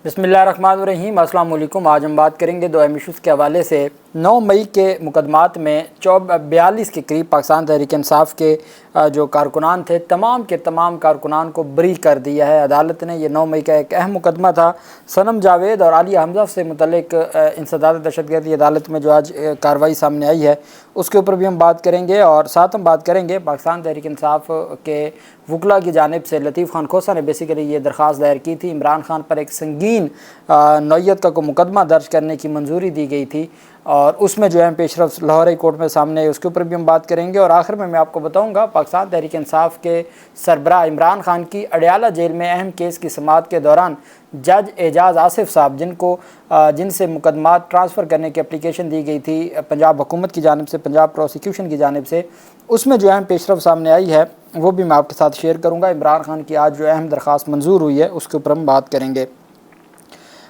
बिस्मिल्लाहिर्रहमानिर्रहीम। अस्सलाम वालेकुम। आज हम बात करेंगे दो अहम इशूज़ के हवाले से। 9 मई के मुकदमात में 42 के करीब पाकिस्तान तहरीक इंसाफ के जो कारकुनान थे, तमाम के तमाम कारकुनान को बरी कर दिया है अदालत ने। ये 9 मई का एक अहम मुकदमा था। सनम जावेद और आलिया हमजा से मुतल्लिक इंसदाद दहशतगर्दी अदालत में जो आज कार्रवाई सामने आई है उसके ऊपर भी हम बात करेंगे। और साथ हम बात करेंगे पाकिस्तान तहरीक इंसाफ के वकला की जानिब से लतीफ़ खान खोसा ने बेसिकली ये दरख्वास्त दायर की थी। इमरान खान पर एक संगीन नौयत का मुकदमा दर्ज करने की मंजूरी दी गई थी और उसमें जो है पेशरफ लाहौर हाई कोर्ट में सामने है, उसके ऊपर भी हम बात करेंगे। और आखिर में मैं आपको बताऊंगा पाकिस्तान तहरीक इंसाफ के सरबराह इमरान खान की अडयाला जेल में अहम केस की समाअत के दौरान जज एजाज़ आसिफ साहब जिनसे मुकदमात ट्रांसफ़र करने की एप्लीकेशन दी गई थी पंजाब हुकूमत की जानिब से, पंजाब प्रोसिक्यूशन की जानिब से, उसमें जो अहम पेशरफ सामने आई है वो भी मैं आपके साथ शेयर करूँगा। इमरान खान की आज जो अहम दरख्वास्त मंजूर हुई है उसके ऊपर हम बात करेंगे।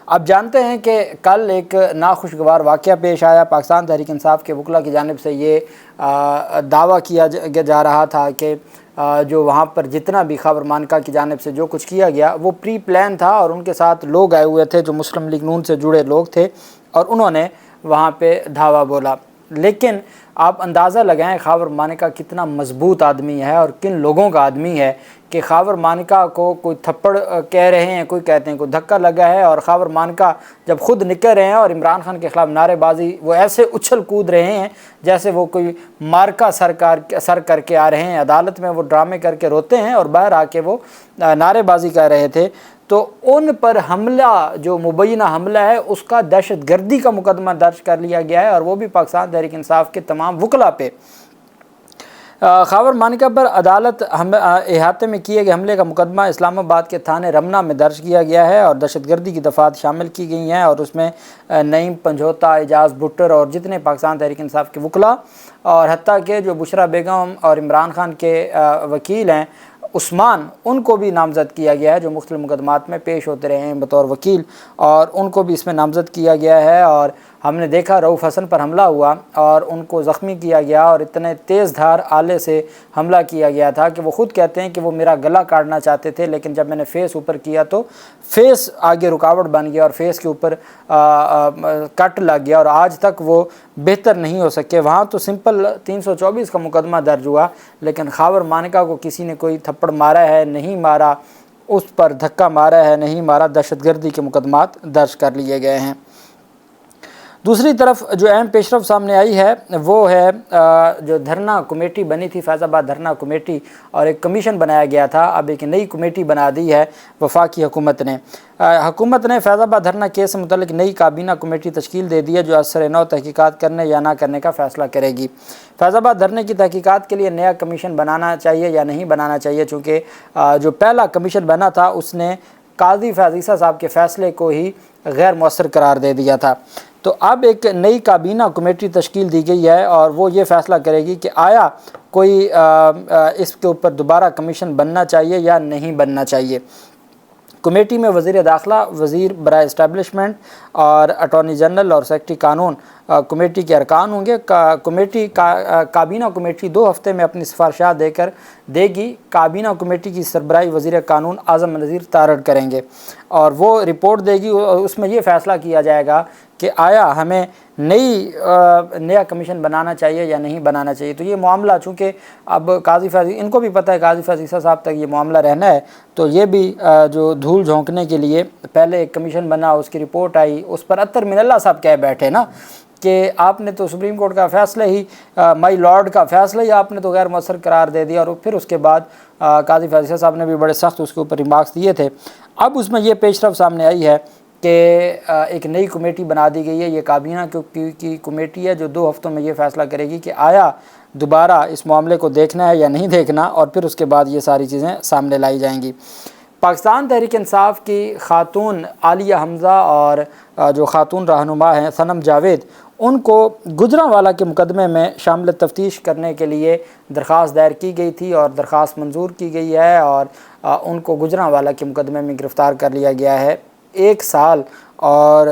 आप जानते हैं कि कल एक नाखुशगवार वाक़या पेश आया। पाकिस्तान तहरीक इंसाफ के वकला की जानिब से ये दावा किया जा रहा था कि जो वहाँ पर जितना भी खबर मानका की जानिब से जो कुछ किया गया वो प्री प्लान था और उनके साथ लोग आए हुए थे जो मुस्लिम लीग नून से जुड़े लोग थे और उन्होंने वहाँ पे धावा बोला। लेकिन आप अंदाज़ा लगाएं खावर मानिका कितना मजबूत आदमी है और किन लोगों का आदमी है कि खावर मानिका को कोई थप्पड़ कह रहे हैं, कोई कहते हैं कोई धक्का लगा है, और खावर मानिका जब खुद निकल रहे हैं और इमरान खान के ख़िलाफ़ नारेबाजी वो ऐसे उछल कूद रहे हैं जैसे वो कोई मार्का सर करके आ रहे हैं। अदालत में वो ड्रामे करके रोते हैं और बाहर आके वो नारेबाजी कर रहे थे। तो उन पर हमला, जो मुबैना हमला है, उसका दहशतगर्दी का मुकदमा दर्ज कर लिया गया है और वो भी पाकिस्तान तहरीक इंसाफ के तमाम वकला पे। खावर मानिका पर अदालत अहाते में किए गए हमले का मुकदमा इस्लामाबाद के थाने रमना में दर्ज किया गया है और दहशतगर्दी की दफ़ात शामिल की गई हैं और उसमें नईम पंजोता, एजाज़ भुट्टर और जितने पाकिस्तान तहरीक इंसाफ के वकला और हत्ता के जो बुशरा बेगम और इमरान खान के वकील हैं उस्मान, उनको भी नामज़द किया गया है जो मुख्तलिफ़ मुकदमात में पेश होते रहे हैं बतौर वकील, और उनको भी इसमें नामज़द किया गया है। और हमने देखा रऊफ़ हसन पर हमला हुआ और उनको ज़ख्मी किया गया और इतने तेज़ धार आले से हमला किया गया था कि वो ख़ुद कहते हैं कि वो मेरा गला काटना चाहते थे, लेकिन जब मैंने फ़ेस ऊपर किया तो फ़ेस आगे रुकावट बन गया और फ़ेस के ऊपर कट लग गया और आज तक वो बेहतर नहीं हो सके। वहाँ तो सिंपल 324 का मुकदमा दर्ज हुआ, लेकिन खावर मानिका को किसी ने कोई थप्पड़ मारा है नहीं मारा, उस पर धक्का मारा है नहीं मारा, दहशतगर्दी के मुकदमात दर्ज कर लिए गए हैं। दूसरी तरफ जो अहम पेशरफ सामने आई है वो है जो धरना कमेटी बनी थी, फैज़ाबाद धरना कमेटी, और एक कमीशन बनाया गया था। अब एक नई कमेटी बना दी है वफाकी हुकूमत ने। हुकूमत ने फैज़ाबाद धरना केस से मुतल्लिक नई काबीना कमेटी तश्कील दे दी है जो असर नौ तहकीकात करने या ना करने का फ़ैसला करेगी। फैज़ाबाद धरने की तहकीकात के लिए नया कमीशन बनाना चाहिए या नहीं बनाना चाहिए, चूँकि जो पहला कमीशन बना था उसने काजी फ़ाज़ीसा साहब के फ़ैसले को ही गैर मौसर करार दे दिया था। तो अब एक नई काबीना कमेटी तश्कील दी गई है और वो ये फ़ैसला करेगी कि आया कोई इसके ऊपर दोबारा कमीशन बनना चाहिए या नहीं बनना चाहिए। कमेटी में वज़ीर दाखिला, वज़ीर बराए इस्टेब्लिशमेंट और अटॉर्नी जनरल और सेक्रेटरी कानून कमेटी के अरकान होंगे। काबीना कमेटी 2 हफ़्ते में अपनी सिफारिशात देगी। काबीना कमेटी की सरबराही वज़ीर कानून आज़म नज़ीर तारड़ करेंगे और वो रिपोर्ट देगी। उसमें ये फ़ैसला किया जाएगा कि आया हमें नया कमीशन बनाना चाहिए या नहीं बनाना चाहिए। तो ये मामला चूँकि अब काजी फ़ाज़ी, इनको भी पता है काजी फ़ाज़ीसा साहब तक ये मामला रहना है, तो ये भी जो धूल झोंकने के लिए पहले एक कमीशन बना, उसकी रिपोर्ट आई, उस पर अत्तर मिनल्ला साहब कह बैठे ना कि आपने तो सुप्रीम कोर्ट का फ़ैसला ही, माई लॉर्ड का फ़ैसला ही आपने तो गैर मौसर करार दे दिया। और फिर उसके बाद काजी फ़ाज़ीसा साहब ने भी बड़े सख्त उसके ऊपर रिमार्क्स दिए थे। अब उसमें ये पेशरफ सामने आई है कि एक नई कमेटी बना दी गई है। ये काबीना की कमेटी है जो 2 हफ़्तों में ये फ़ैसला करेगी कि आया दोबारा इस मामले को देखना है या नहीं देखना, और फिर उसके बाद ये सारी चीज़ें सामने लाई जाएंगी। पाकिस्तान तहरीक इंसाफ की खातून आलिया हमजा और जो खातून रहनुमा हैं सनम जावेद, उनको गुजरांवाला के मुकदमे में शामिल तफ्तीश करने के लिए दरख्वास्त दायर की गई थी और दरख्वास्त मंजूर की गई है और उनको गुजरांवाला के मुकदमे में गिरफ़्तार कर लिया गया है। 1 साल और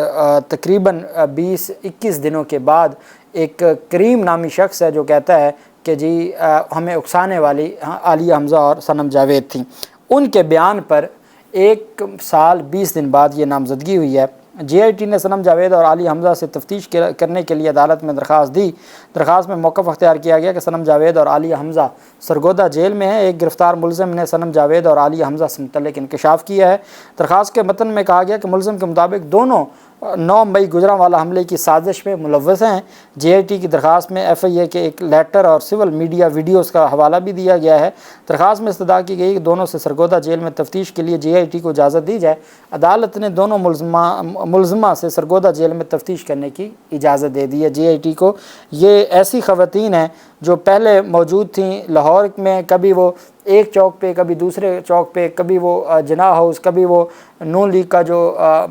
तकरीबन 20-21 दिनों के बाद एक करीम नामी शख्स है जो कहता है कि जी हमें उकसाने वाली आलिया हमजा और सनम जावेद थी। उनके बयान पर 1 साल 20 दिन बाद ये नामजदगी हुई है। JIT ने सनम जावेद और आली हमज़ा से तफ्तीश करने के लिए अदालत में दरख्वास्त दी। दरख्वास्त में मौक़िफ़ अख्तियार किया गया कि सनम जावेद और आली हमज़ा सरगोदा जेल में है। एक गिरफ़्तार मुलज़िम ने सनम जावेद और आली हमज़ा से मुतल्लिक़ इंकशाफ किया है। दरख्वास्त के मतन में कहा गया कि मुलज़िम के मुताबिक दोनों 9 मई गुजरांवाला हमले की साजिश में मुलव्वस हैं। JIT की दरख्वास्त में FIA के एक लेटर और सिविल मीडिया वीडियोज़ का हवाला भी दिया गया है। दरख्वास्त में इस्तदा की गई कि दोनों से सरगोदा जेल में तफ्तीश के लिए JIT को इजाज़त दी जाए। अदालत ने दोनों मुलज़मा से सरगोदा जेल में तफ्तीश करने की इजाज़त दे दी है JIT को। ये ऐसी ख़वातीन हैं जो पहले मौजूद थीं लाहौर में, कभी वो एक चौक पे, कभी दूसरे चौक पे, कभी वो जिना हाउस, कभी वो नून लीग का जो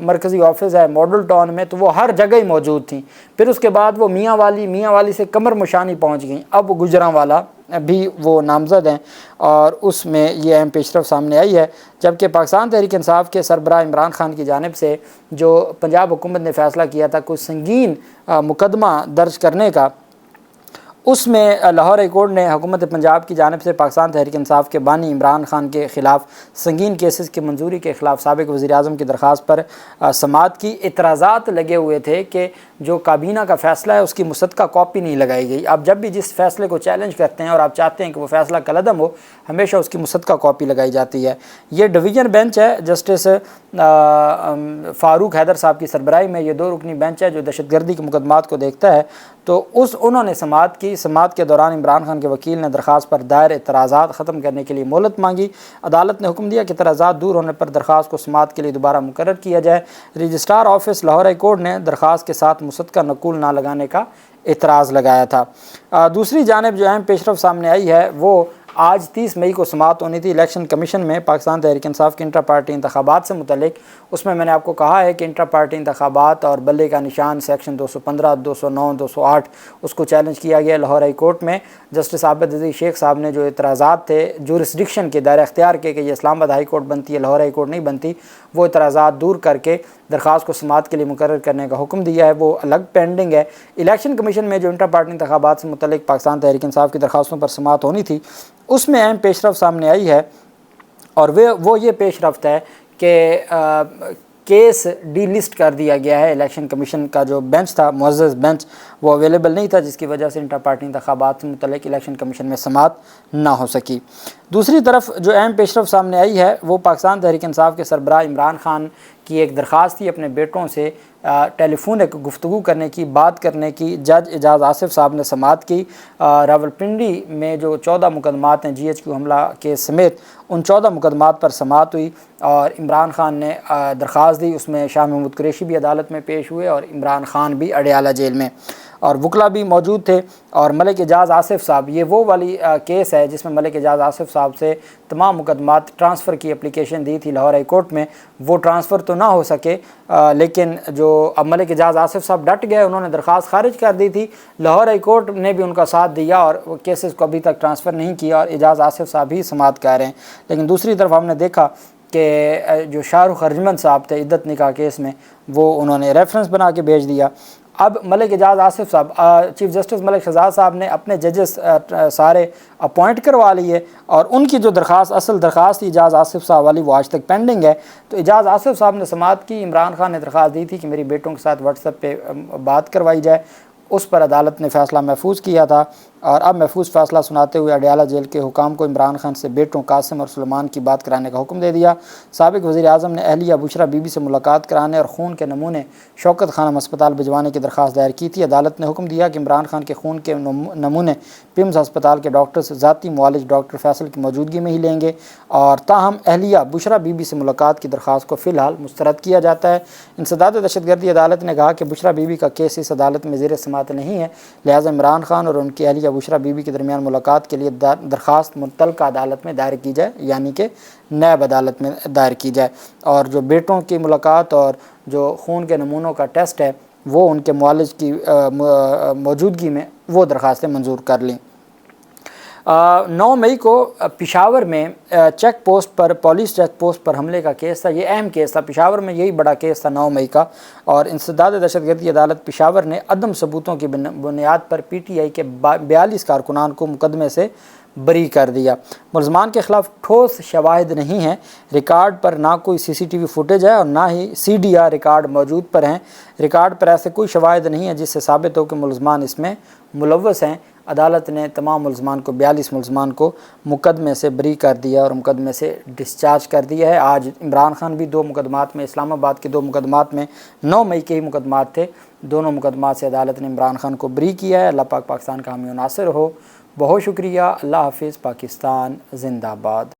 मरकज़ी ऑफिस है मॉडल टाउन में, तो वो हर जगह ही मौजूद थी। फिर उसके बाद वो मियाँ वाली से कमर मुशानी पहुँच गई। अब गुजरांवाला भी वो नामज़द हैं और उसमें ये अहम पेशरफ सामने आई है। जबकि पाकिस्तान तहरीक इंसाफ के सरबराह इमरान खान की जानिब से जो पंजाब हुकूमत ने फ़ैसला किया था कुछ संगीन मुकदमा दर्ज करने का, उसमें लाहौर हाई कोर्ट ने हुकूमत पंजाब की जानिब से पाकिस्तान तहरीक इंसाफ के बानी इमरान खान के ख़िलाफ़ संगीन केसेस की मंजूरी के ख़िलाफ़ साबिक़ वज़ीर-ए-आज़म की दरख्वास्त पर समाअत की। एतराज़ात लगे हुए थे कि जो काबीना का फ़ैसला है उसकी मुसद्दक़ा कॉपी नहीं लगाई गई। आप जब भी जिस फ़ैसले को चैलेंज करते हैं और आप चाहते हैं कि वो फ़ैसला कलअदम हो, हमेशा उसकी मुसद्दक़ा कॉपी लगाई जाती है। ये डिवीज़न बेंच है, जस्टिस फ़ारूक हैदर साहब की सरबराही में ये 2 रुकनी बेंच है जो दहशतगर्दी के मुकदमात को देखता है। तो उन्होंने समाअत की। समाअत के दौरान इमरान खान के वकील ने दरख्वास्त पर दायर एतराज़ात ख़त्म करने के लिए मोहलत मांगी। अदालत ने हुक्म दिया कि एतराज़ात दूर होने पर दरख्वास्त को समाअत के लिए दोबारा मुकर्रर किया जाए। Registrar office Lahore high court ने दरख्वास्त के साथ मुसद्दक़ा नक़ूल ना लगाने का एतराज़ लगाया था। दूसरी जानिब जो अहम पेशरफ सामने आई है वो आज 30 मई को समाअत होनी थी इलेक्शन कमीशन में पाकिस्तान तहरीक इंसाफ के इंट्रा पार्टी इंतखाबात से मुतल्लिक। उसमें मैंने आपको कहा है कि इंट्रा पार्टी इंतखाबात और बल्ले का निशान सेक्शन 215, 209, 208 उसको चैलेंज किया गया लाहौर हाई कोर्ट में। जस्टिस आबिद अज़ीज़ शेख साहब ने जो एतराज़ात थे जुरिस्डिक्शन के दायरे अख्तियार के कि ये इस्लामाबाद हाई कोर्ट बनती है, लाहौर हाई कोर्ट नहीं बनती, वो एतराज़ात दूर करके दरख्वास्त को समाअत के लिए मुकर्रर करने का हुक्म दिया है। वो अलग पेंडिंग है। इलेक्शन कमीशन में जो इंट्रा पार्टी इंतखाबात से मुतल्लिक पाकिस्तान तहरीक इंसाफ की दरख्वास्तों पर समाअत होनी थी उसमें अहम पेशरफ सामने आई है और वो ये पेशरफ्त है कि केस डीलिस्ट कर दिया गया है। इलेक्शन कमीशन का जो बेंच था, मुअज़्ज़ज़ बेंच, वो अवेलेबल नहीं था, जिसकी वजह से इंटर पार्टी इंतखाबात से मुतल्लिक इलेक्शन कमीशन में समाअत ना हो सकी। दूसरी तरफ जो अहम पेशरफ सामने आई है वो पाकिस्तान तहरीक इंसाफ के सरबराह इमरान खान की एक दरख्वास्त थी अपने बेटों से टेलीफोनिक गुफ्तगू करने की, बात करने की। जज एजाज़ आसिफ साहब ने समाअत की। रावलपिंडी में जो 14 मुकदमात हैं GHQ हमला केस समेत, उन 14 मुकदमात पर समाअत हुई और इमरान खान ने दरख्वास्त दी। उसमें शाह महमूद कुरैशी भी अदालत में पेश हुए और इमरान खान भी अडयाला जेल में, और वकला भी मौजूद थे। और मलिक एजाज़ आसिफ साहब, ये वो वाली केस है जिसमें मलिक एजाज़ आसिफ साहब से तमाम मुकदमात ट्रांसफ़र की एप्लीकेशन दी थी लाहौर हाई कोर्ट में। वो ट्रांसफ़र तो ना हो सके, लेकिन जो अब मलिक एजाज़ आसिफ साहब डट गए, उन्होंने दरख्वास्त खारिज कर दी थी। लाहौर हाई कोर्ट ने भी उनका साथ दिया और वो केसेस को अभी तक ट्रांसफ़र नहीं किया और एजाज़ आसिफ साहब ही समाअत कर रहे हैं। लेकिन दूसरी तरफ हमने देखा कि जो शाहरुख अर्जमन साहब थे इद्दत निकाह केस में, वो उन्होंने रेफरेंस बना के भेज दिया। अब मलिक एजाज़ आसिफ साहब, चीफ जस्टिस मलिक शहजाद साहब ने अपने जजेस सारे अपॉइंट करवा लिए और उनकी जो दरख्वास्त, असल दरख्वास्त थी एजाज़ आसिफ साहब वाली, वो आज तक पेंडिंग है। तो एजाज़ आसिफ साहब ने समाअत की। इमरान खान ने दरख्वास्त दी थी कि मेरी बेटों के साथ व्हाट्सएप पे बात करवाई जाए। उस पर अदालत ने फ़ैसला महफूज किया था और अब महफूज फ़ैसला सुनाते हुए अडयाला जेल के हुकाम को इमरान खान से बेटों कासिम और सुलेमान की बात कराने का हुक्म दे दिया। साबिक़ वज़ीर-ए-आज़म ने अहलिया बुशरा बीबी से मुलाकात कराने और खून के नमूने शौकत खानम अस्पताल भिजवाने की दरख्वास्त दायर की थी। अदालत ने हुक्म दिया कि इमरान खान के खून के नमूने पिम्स अस्पताल के डॉक्टर से ज़ाती मुआलिज डॉक्टर फैसल की मौजूदगी में ही लेंगे और ताहम अहलिया बुशरा बीबी से मुलाकात की दरख्वास्त को फ़िलहाल मुस्तरद किया जाता है। इंसदाद दहशतगर्दी अदालत ने कहा कि बुशरा बीबी का केस इस अदालत में ज़ेर समाअत नहीं है, लिहाजा इमरान खान और उनकी अहलिया बुशरा बीबी के दरमियान मुलाकात के लिए दरख्वास्त मुतल्लिका अदालत में दायर की जाए, यानी कि नैब अदालत में दायर की जाए। और जो बेटों की मुलाकात और जो खून के नमूनों का टेस्ट है वो उनके मुआलिज की मौजूदगी में वो दरख्वास्तें मंजूर कर लीं। 9 मई को पेशावर में चेक पोस्ट पर, पुलिस चेक पोस्ट पर हमले का केस था। ये अहम केस था पेशावर में, यही बड़ा केस था 9 मई का। और इंसदाद दहशतगर्दी अदालत पेशावर ने अदम सबूतों की बुनियाद पर PTI के 42 कारकुनान को मुकदमे से बरी कर दिया। मुलजमान के ख़िलाफ़ ठोस शवाहिद नहीं हैं, रिकॉर्ड पर ना कोई CCTV फुटेज है और ना ही CDR रिकॉर्ड मौजूद पर हैं। रिकॉर्ड पर ऐसे कोई शवाहिद नहीं है जिससे साबित हो कि मुलजमान इसमें मुलव्वस हैं। अदालत ने तमाम मुलजमान को 42 मुलजमान को मुकदमे से बरी कर दिया और मुकदमे से डिस्चार्ज कर दिया है। आज इमरान खान भी 2 मुकदमात में, इस्लामाबाद के 2 मुकदमात में 9 मई के ही मुकदमात थे, दोनों मुकदमात से अदालत ने इमरान खान को बरी किया है। अल्लाह पाक पाकिस्तान का हामी नासिर हो। बहुत शुक्रिया। अल्लाह हाफिज़। पाकिस्तान जिंदाबाद।